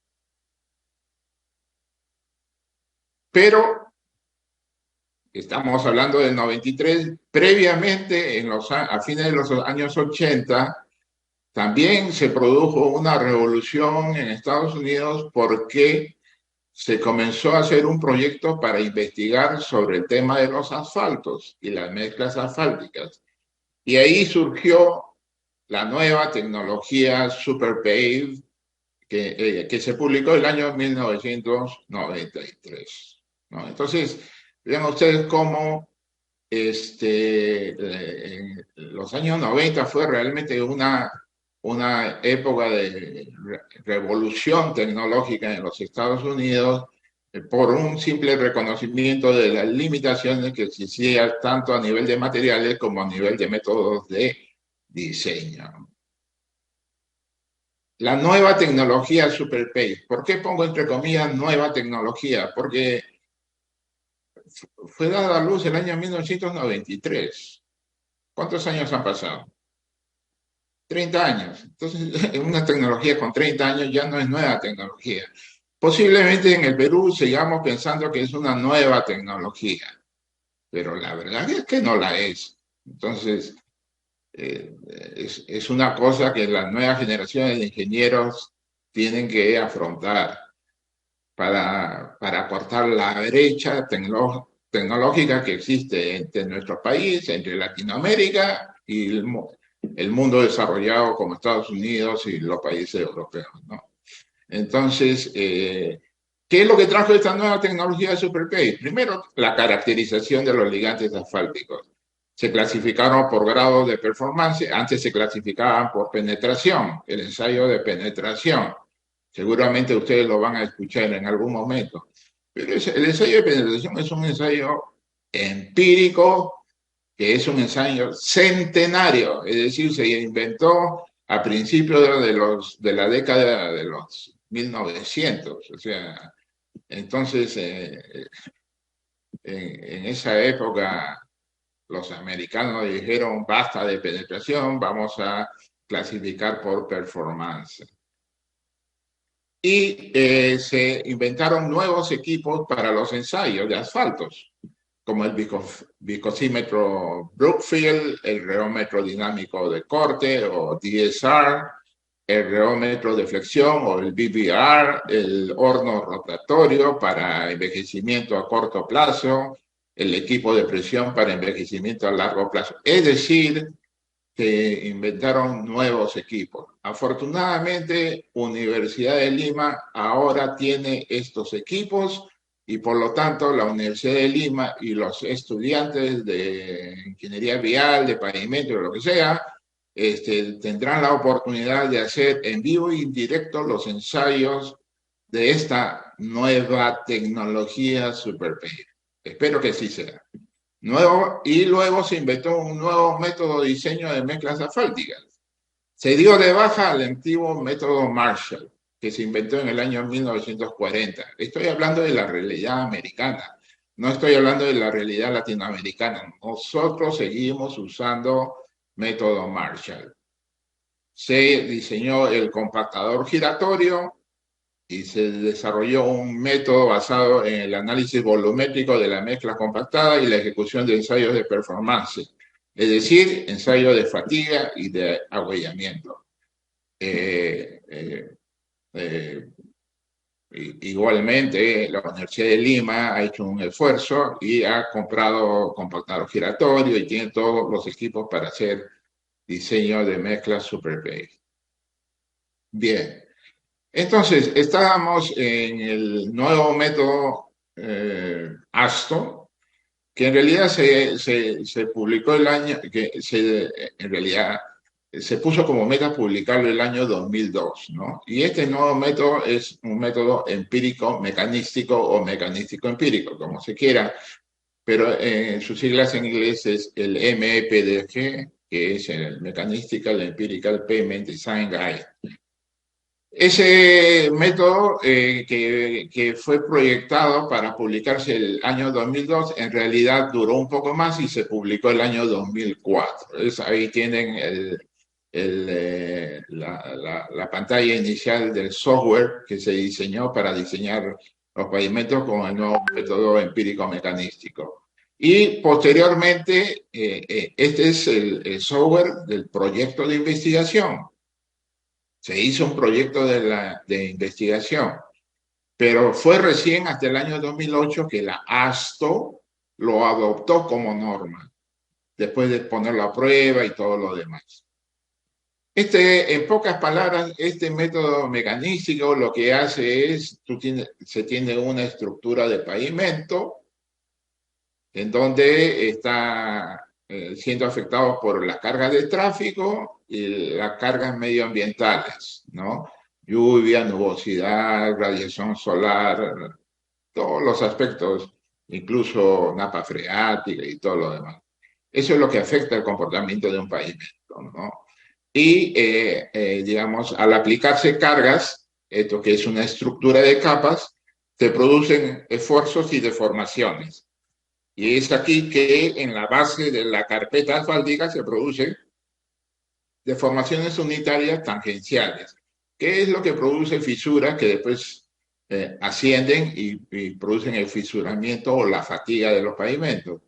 Pero estamos hablando del 93, previamente, a fines de los años 80, también se produjo una revolución en Estados Unidos porque se comenzó a hacer un proyecto para investigar sobre el tema de los asfaltos y las mezclas asfálticas. Y ahí surgió la nueva tecnología SuperPave que se publicó en el año 1993. ¿No? Entonces, vean ustedes cómo los años 90 fue realmente una época de revolución tecnológica en los Estados Unidos por un simple reconocimiento de las limitaciones que existían tanto a nivel de materiales como a nivel de métodos de diseño. La nueva tecnología SuperPave. ¿Por qué pongo entre comillas nueva tecnología? Porque fue dada a luz el año 1993. ¿Cuántos años han pasado? 30 años. Entonces, una tecnología con 30 años ya no es nueva tecnología. Posiblemente en el Perú sigamos pensando que es una nueva tecnología, pero la verdad es que no la es. Entonces, es una cosa que las nuevas generaciones de ingenieros tienen que afrontar para cortar la brecha tecnológica que existe entre nuestro país, entre Latinoamérica y el mundo desarrollado como Estados Unidos y los países europeos, ¿no? Entonces, ¿qué es lo que trajo esta nueva tecnología de SuperPave? Primero, la caracterización de los ligantes asfálticos. Se clasificaron por grados de performance, antes se clasificaban por penetración, el ensayo de penetración. Seguramente ustedes lo van a escuchar en algún momento. Pero el ensayo de penetración es un ensayo empírico, que es un ensayo centenario, es decir, se inventó a principios de la década de los 1900. O sea, entonces, en esa época, los americanos dijeron, basta de penetración, vamos a clasificar por performance. Y se inventaron nuevos equipos para los ensayos de asfaltos, como el viscosímetro Brookfield, el reómetro dinámico de corte o DSR, el reómetro de flexión o el BBR, el horno rotatorio para envejecimiento a corto plazo, el equipo de presión para envejecimiento a largo plazo. Es decir, que inventaron nuevos equipos. Afortunadamente, Universidad de Lima ahora tiene estos equipos y por lo tanto la Universidad de Lima y los estudiantes de ingeniería vial, de pavimento, de lo que sea, tendrán la oportunidad de hacer en vivo y en directo los ensayos de esta nueva tecnología SuperPay. Espero que sí sea. Y luego se inventó un nuevo método de diseño de mezclas asfálticas. Se dio de baja al antiguo método Marshall, que se inventó en el año 1940. Estoy hablando de la realidad americana, no estoy hablando de la realidad latinoamericana. Nosotros seguimos usando método Marshall. Se diseñó el compactador giratorio y se desarrolló un método basado en el análisis volumétrico de la mezcla compactada y la ejecución de ensayos de performance, es decir, ensayos de fatiga y de agüellamiento. Igualmente, la Universidad de Lima ha hecho un esfuerzo y ha comprado compactador giratorio y tiene todos los equipos para hacer diseño de mezclas SuperPay. Bien. Entonces, estábamos en el nuevo método ASTO, que en realidad se publicó el año, en realidad se puso como meta publicarlo el año 2002, ¿no? Y este nuevo método es un método empírico mecanístico o mecanístico empírico, como se quiera, pero sus siglas en inglés es el MEPDG, que es el Mechanistical Empirical Pavement Design Guide. Ese método que fue proyectado para publicarse el año 2002, en realidad duró un poco más y se publicó el año 2004. Entonces, ahí tienen la pantalla inicial del software que se diseñó para diseñar los pavimentos con el nuevo método empírico-mecanístico. Y posteriormente, este es el software del proyecto de investigación. Se hizo un proyecto de investigación, pero fue recién hasta el año 2008 que la ASTO lo adoptó como norma, después de ponerlo a prueba y todo lo demás. En pocas palabras, este método mecanístico lo que hace es, se tiene una estructura de pavimento en donde está siendo afectado por las cargas de tráfico y las cargas medioambientales, ¿no? Lluvia, nubosidad, radiación solar, todos los aspectos, incluso napa freática y todo lo demás. Eso es lo que afecta el comportamiento de un pavimento, ¿no? Y, digamos, al aplicarse cargas, esto que es una estructura de capas, se producen esfuerzos y deformaciones. Y es aquí que en la base de la carpeta asfáltica se producen deformaciones unitarias tangenciales, que es lo que produce fisuras que después ascienden y producen el fisuramiento o la fatiga de los pavimentos.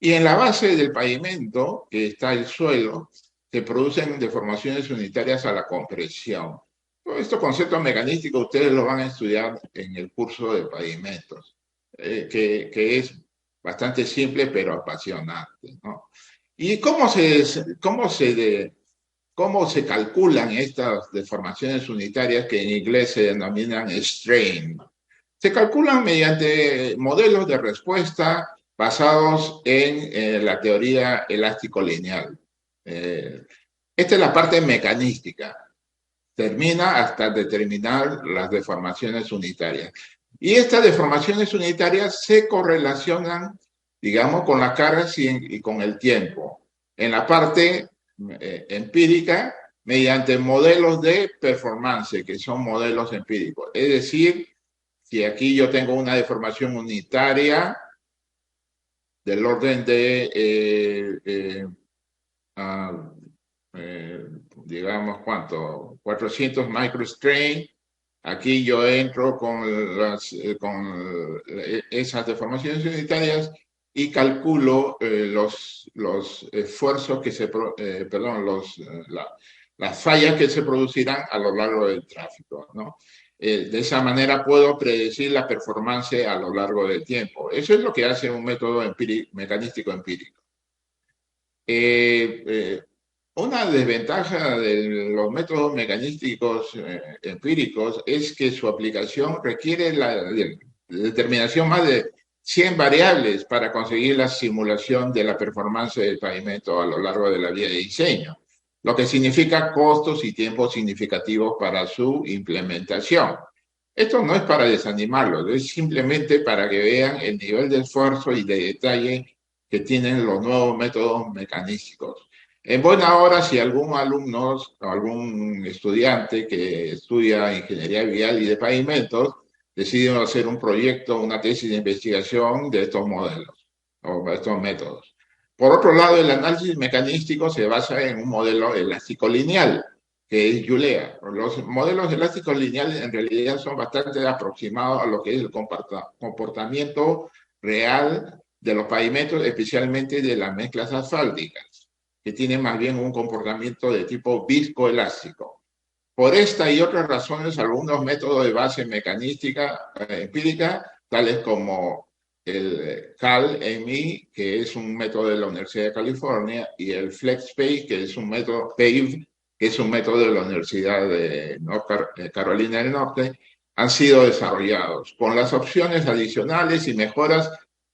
Y en la base del pavimento, que está el suelo, se producen deformaciones unitarias a la compresión. Todos estos conceptos mecanísticos ustedes los van a estudiar en el curso de pavimentos, que es bastante simple pero apasionante, ¿no? ¿Y cómo se calculan estas deformaciones unitarias que en inglés se denominan strain? Se calculan mediante modelos de respuesta basados en la teoría elástico-lineal. Esta es la parte mecanística. Termina hasta determinar las deformaciones unitarias. Y estas deformaciones unitarias se correlacionan, digamos, con las cargas y con el tiempo. En la parte empírica, mediante modelos de performance, que son modelos empíricos. Es decir, si aquí yo tengo una deformación unitaria del orden de, digamos, ¿cuánto? 400 microstrain. Aquí yo entro con esas deformaciones unitarias y calculo los esfuerzos que las fallas que se producirán a lo largo del tráfico, ¿no? De esa manera puedo predecir la performance a lo largo del tiempo. Eso es lo que hace un método mecanístico empírico. Una desventaja de los métodos mecanísticos empíricos es que su aplicación requiere la determinación más de 100 variables para conseguir la simulación de la performance del pavimento a lo largo de la vía de diseño, lo que significa costos y tiempos significativos para su implementación. Esto no es para desanimarlos, es simplemente para que vean el nivel de esfuerzo y de detalle que tienen los nuevos métodos mecanísticos. En buena hora, si algún alumno o algún estudiante que estudia ingeniería vial y de pavimentos decide hacer un proyecto, una tesis de investigación de estos modelos o estos métodos. Por otro lado, el análisis mecanístico se basa en un modelo elástico lineal, que es Yulea. Los modelos elásticos lineales en realidad son bastante aproximados a lo que es el comportamiento real de los pavimentos, especialmente de las mezclas asfálticas, que tienen más bien un comportamiento de tipo viscoelástico. Por esta y otras razones, algunos métodos de base mecanística empírica, tales como el CAL-MI, que es un método de la Universidad de California, y el FlexPave, que es un método PAVE, que es un método de la Universidad de Carolina del Norte, han sido desarrollados con las opciones adicionales y mejoras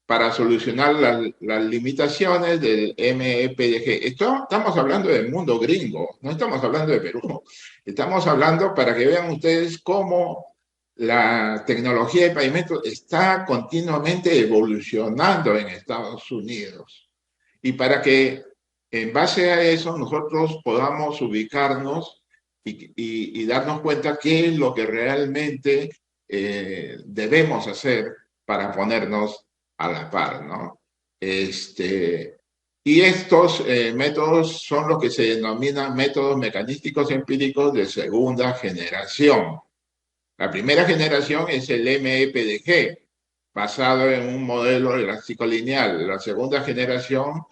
para solucionar las limitaciones del MEPDG. Estamos hablando del mundo gringo, no estamos hablando de Perú. Estamos hablando para que vean ustedes cómo la tecnología de pavimento está continuamente evolucionando en Estados Unidos. Y para que en base a eso nosotros podamos ubicarnos y darnos cuenta qué es lo que realmente debemos hacer para ponernos a la par, ¿no? Y estos métodos son los que se denominan métodos mecanísticos empíricos de segunda generación. La primera generación es el MEPDG, basado en un modelo elástico lineal. La segunda generación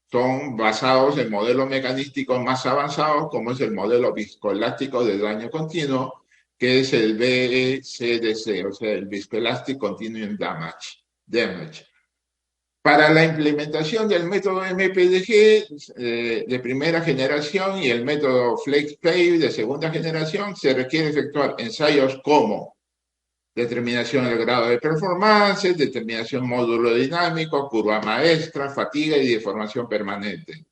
son basados en modelos mecanísticos más avanzados, como es el modelo viscoelástico de daño continuo, que es el VCDC, o sea, el Viscoelastic Continuum Damage. Para la implementación del método MPDG de primera generación y el método FlexPave de segunda generación, se requiere efectuar ensayos como determinación del grado de performance, determinación módulo dinámico, curva maestra, fatiga y deformación permanente.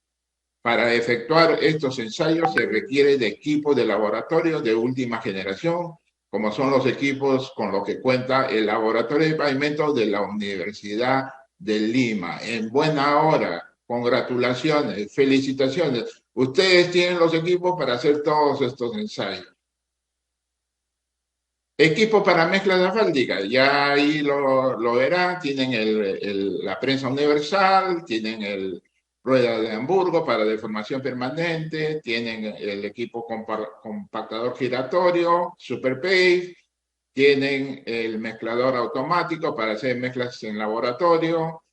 Para efectuar estos ensayos se requiere de equipos de laboratorio de última generación, como son los equipos con los que cuenta el Laboratorio de Pavimentos de la Universidad de Lima. En buena hora, congratulaciones, felicitaciones. Ustedes tienen los equipos para hacer todos estos ensayos. Equipo para mezclas asfálticas, ya ahí lo verán, tienen la prensa universal, tienen el rueda de Hamburgo para deformación permanente, tienen el equipo compactador giratorio, SuperPave, tienen el mezclador automático para hacer mezclas en laboratorio,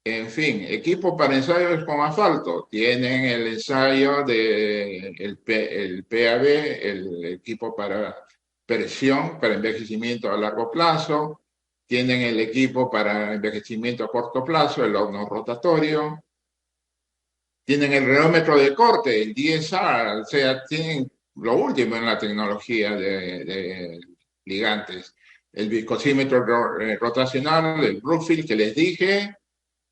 en fin, equipo para ensayos con asfalto, tienen el ensayo el PAB, el equipo para presión, para envejecimiento a largo plazo, tienen el equipo para envejecimiento a corto plazo, el horno rotatorio, tienen el reómetro de corte, el DSR, o sea, tienen lo último en la tecnología de ligantes. El viscosímetro rotacional, el Brookfield que les dije,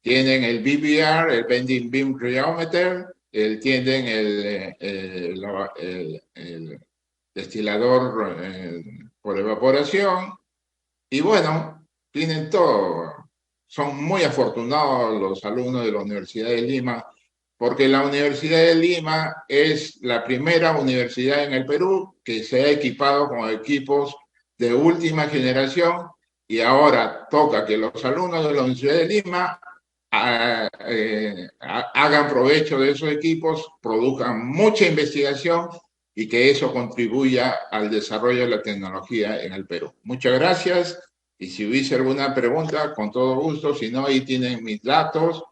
tienen el BBR, el Bending Beam Rheometer, tienen el destilador por evaporación, y bueno, tienen todo. Son muy afortunados los alumnos de la Universidad de Lima, porque la Universidad de Lima es la primera universidad en el Perú que se ha equipado con equipos de última generación, y ahora toca que los alumnos de la Universidad de Lima hagan provecho de esos equipos, produzcan mucha investigación y que eso contribuya al desarrollo de la tecnología en el Perú. Muchas gracias, y si hubiese alguna pregunta, con todo gusto, si no, ahí tienen mis datos.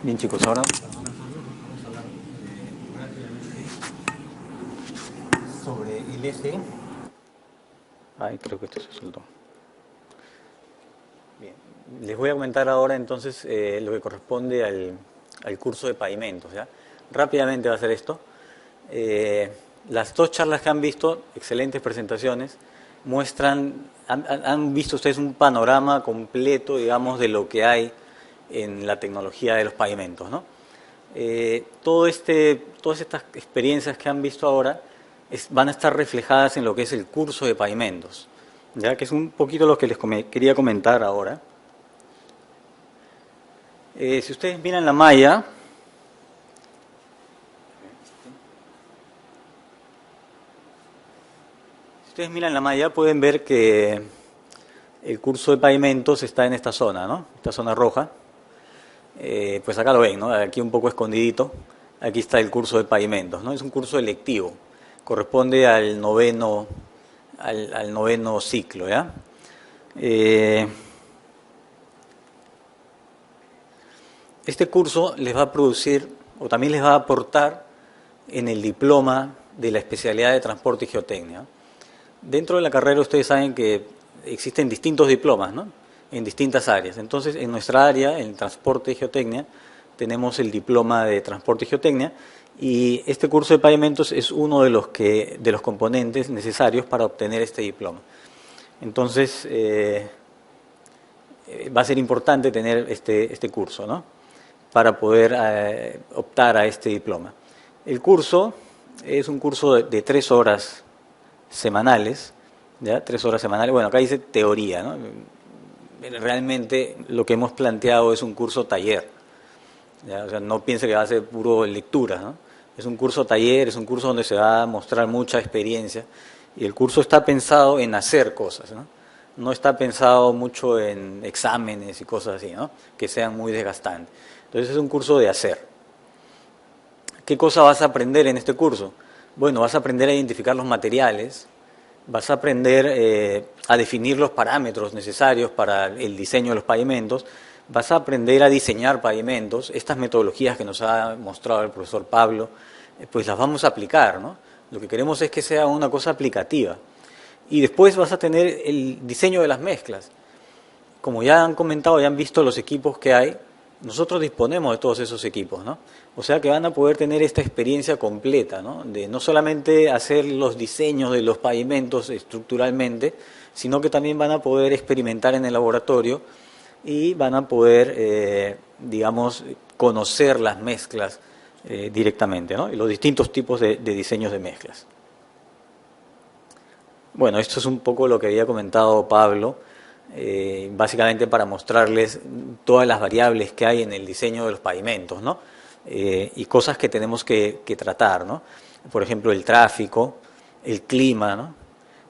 Bien, chicos, ahora sobre el eje. Ay, creo que esto se soltó. Bien. Les voy a comentar ahora entonces lo que corresponde al curso de pavimentos, ¿ya? Rápidamente va a ser esto. Las dos charlas que han visto, excelentes presentaciones, han visto ustedes un panorama completo, digamos, de lo que hay en la tecnología de los pavimentos, ¿no? Todas estas experiencias que han visto ahora van a estar reflejadas en lo que es el curso de pavimentos, ya que es un poquito lo que les quería comentar ahora. Si ustedes miran la malla, pueden ver que el curso de pavimentos está en esta zona, ¿no? Esta zona roja. Pues acá lo ven, ¿no? Aquí un poco escondidito. Aquí está el curso de pavimentos, ¿no? Es un curso electivo. Corresponde al noveno ciclo, ¿ya? Este curso les va a producir, o también les va a aportar en el diploma de la especialidad de transporte y geotecnia. Dentro de la carrera ustedes saben que existen distintos diplomas, ¿no? En distintas áreas. Entonces, en nuestra área, en transporte y geotecnia, tenemos el diploma de transporte y geotecnia, y este curso de pavimentos es uno de los componentes necesarios para obtener este diploma. Entonces, va a ser importante tener este curso, ¿no? Para poder optar a este diploma. El curso es un curso de 3 horas semanales, ¿ya? 3 horas semanales. Bueno, acá dice teoría, ¿no? Realmente lo que hemos planteado es un curso taller, ¿ya? O sea, no piense que va a ser puro lectura, ¿no? Es un curso taller, es un curso donde se va a mostrar mucha experiencia, y el curso está pensado en hacer cosas, ¿no? No está pensado mucho en exámenes y cosas así, ¿no? Que sean muy desgastantes. Entonces es un curso de hacer. ¿Qué cosa vas a aprender en este curso? Bueno, vas a aprender a identificar los materiales, vas a aprender a definir los parámetros necesarios para el diseño de los pavimentos, vas a aprender a diseñar pavimentos. Estas metodologías que nos ha mostrado el profesor Pablo, pues las vamos a aplicar, ¿no? Lo que queremos es que sea una cosa aplicativa. Y después vas a tener el diseño de las mezclas. Como ya han comentado, ya han visto los equipos que hay, nosotros disponemos de todos esos equipos, ¿no? O sea que van a poder tener esta experiencia completa, ¿no? De no solamente hacer los diseños de los pavimentos estructuralmente, sino que también van a poder experimentar en el laboratorio y van a poder, digamos, conocer las mezclas directamente, ¿no? Y los distintos tipos de diseños de mezclas. Bueno, esto es un poco lo que había comentado Pablo, básicamente para mostrarles todas las variables que hay en el diseño de los pavimentos, ¿no? Y cosas que tenemos que tratar, ¿no? Por ejemplo, el tráfico, el clima, ¿no?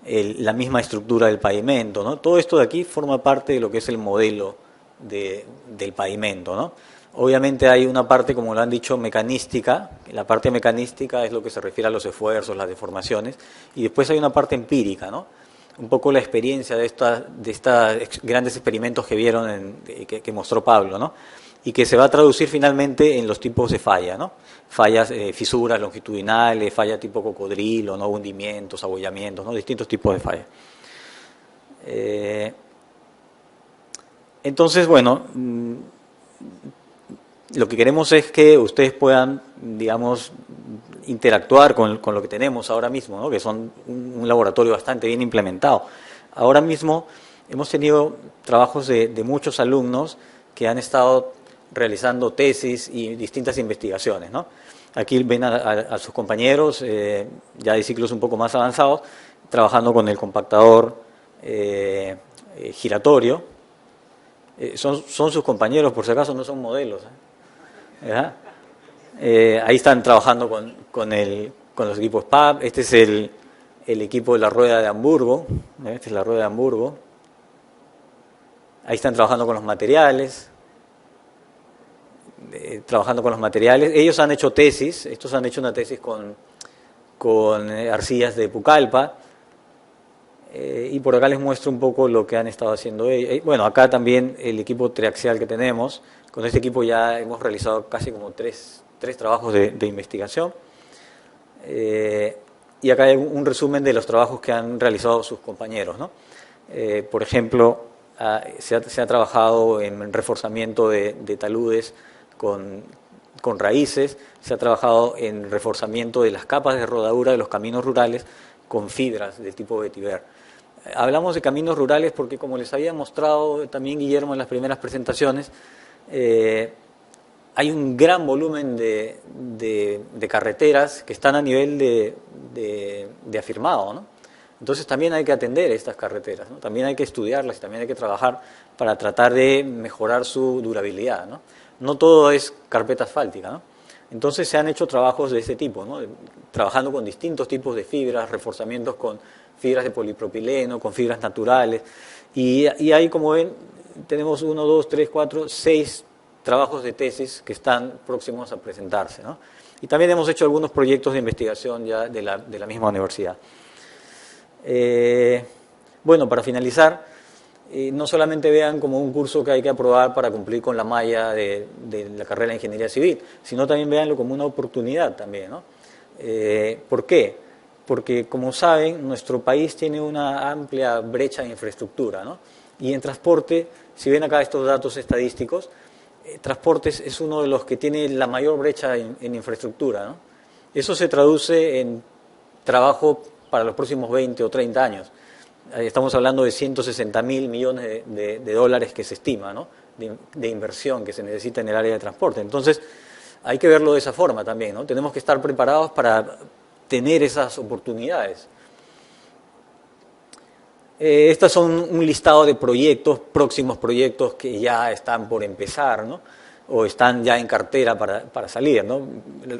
La misma estructura del pavimento, ¿no? Todo esto de aquí forma parte de lo que es el modelo del pavimento, ¿no? Obviamente hay una parte, como lo han dicho, mecanística. La parte mecanística es lo que se refiere a los esfuerzos, las deformaciones, y después hay una parte empírica, ¿no? Un poco la experiencia de estos grandes experimentos que vieron, que mostró Pablo, ¿no? Y que se va a traducir finalmente en los tipos de falla, ¿no? Fallas, fisuras longitudinales, falla tipo cocodrilo, ¿no? Hundimientos, abollamientos, ¿no? Distintos tipos de fallas. Entonces, bueno, lo que queremos es que ustedes puedan, digamos, interactuar con lo que tenemos ahora mismo, ¿no? Que son un laboratorio bastante bien implementado. Ahora mismo hemos tenido trabajos de muchos alumnos que han estado realizando tesis y distintas investigaciones, ¿no? Aquí ven a sus compañeros, ya de ciclos un poco más avanzados, trabajando con el compactador giratorio. Son sus compañeros, por si acaso, no son modelos, ¿ya? Ahí están trabajando con los equipos PAP. Este es el equipo de la rueda de Hamburgo. Esta es la rueda de Hamburgo. Ahí están trabajando con los materiales. Ellos han hecho tesis. Estos han hecho una tesis con arcillas de Pucallpa. Y por acá les muestro un poco lo que han estado haciendo ellos. Bueno, acá también el equipo triaxial que tenemos. Con este equipo ya hemos realizado casi como tres trabajos de investigación. Y acá hay un resumen de los trabajos que han realizado sus compañeros, ¿no? Por ejemplo, se ha trabajado en reforzamiento de taludes con raíces, se ha trabajado en reforzamiento de las capas de rodadura de los caminos rurales con fibras de tipo vetiver. Hablamos de caminos rurales porque, como les había mostrado también Guillermo en las primeras presentaciones, hay un gran volumen de carreteras que están a nivel de afirmado, ¿no? Entonces también hay que atender estas carreteras, ¿no? También hay que estudiarlas y también hay que trabajar para tratar de mejorar su durabilidad, ¿no? No todo es carpeta asfáltica, ¿no? Entonces se han hecho trabajos de ese tipo, ¿no? Trabajando con distintos tipos de fibras, reforzamientos con fibras de polipropileno, con fibras naturales. Y ahí, como ven, tenemos 1, 2, 3, 4, 6 trabajos de tesis que están próximos a presentarse, ¿no? Y también hemos hecho algunos proyectos de investigación ya de la misma universidad. Bueno, para finalizar, no solamente vean como un curso que hay que aprobar para cumplir con la malla de la carrera de Ingeniería Civil, sino también veanlo como una oportunidad también, ¿no? ¿Por qué? Porque, como saben, nuestro país tiene una amplia brecha de infraestructura, ¿no? Y en transporte, si ven acá estos datos estadísticos, transportes es uno de los que tiene la mayor brecha en infraestructura, ¿no? Eso se traduce en trabajo para los próximos 20 o 30 años. Estamos hablando de 160.000 millones de dólares que se estima, ¿no? de inversión que se necesita en el área de transporte. Entonces, hay que verlo de esa forma también, ¿no? Tenemos que estar preparados para tener esas oportunidades. Estas son un listado de proyectos, próximos proyectos que ya están por empezar, ¿no? O están ya en cartera para salir, ¿no?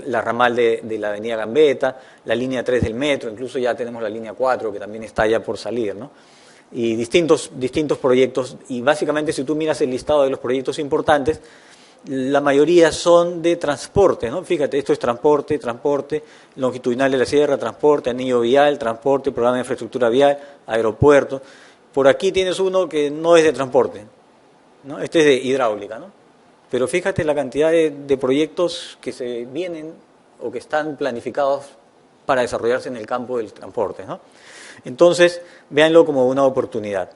La ramal de la avenida Gambetta, la línea 3 del metro, incluso ya tenemos la línea 4 que también está ya por salir, ¿no? Y distintos proyectos, y básicamente si tú miras el listado de los proyectos importantes, la mayoría son de transporte, ¿no? Fíjate, esto es transporte, longitudinal de la sierra, transporte, anillo vial, transporte, programa de infraestructura vial, aeropuerto. Por aquí tienes uno que no es de transporte, ¿no? Este es de hidráulica, ¿no? Pero fíjate la cantidad de proyectos que se vienen o que están planificados para desarrollarse en el campo del transporte, ¿no? Entonces, véanlo como una oportunidad.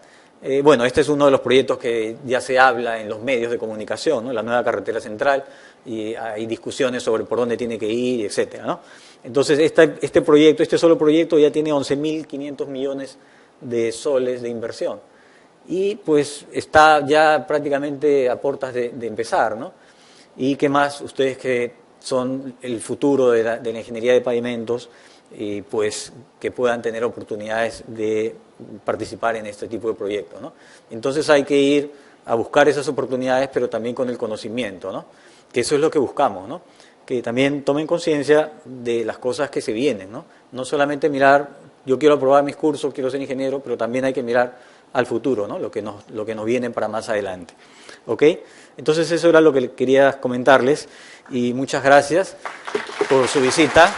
Bueno, este es uno de los proyectos que ya se habla en los medios de comunicación, ¿no? La nueva carretera central, y hay discusiones sobre por dónde tiene que ir, etcétera, ¿no? Entonces, este solo proyecto ya tiene 11.500 millones de soles de inversión. Y pues está ya prácticamente a puertas de empezar, ¿no? Y qué más, ustedes que son el futuro de la ingeniería de pavimentos, y pues que puedan tener oportunidades de participar en este tipo de proyectos, ¿no? Entonces hay que ir a buscar esas oportunidades, pero también con el conocimiento, ¿no? Que eso es lo que buscamos, ¿no? Que también tomen conciencia de las cosas que se vienen, ¿no? No solamente mirar, yo quiero aprobar mis cursos, quiero ser ingeniero, pero también hay que mirar al futuro, ¿no? Lo que nos viene para más adelante, ¿ok? Entonces eso era lo que quería comentarles y muchas gracias por su visita.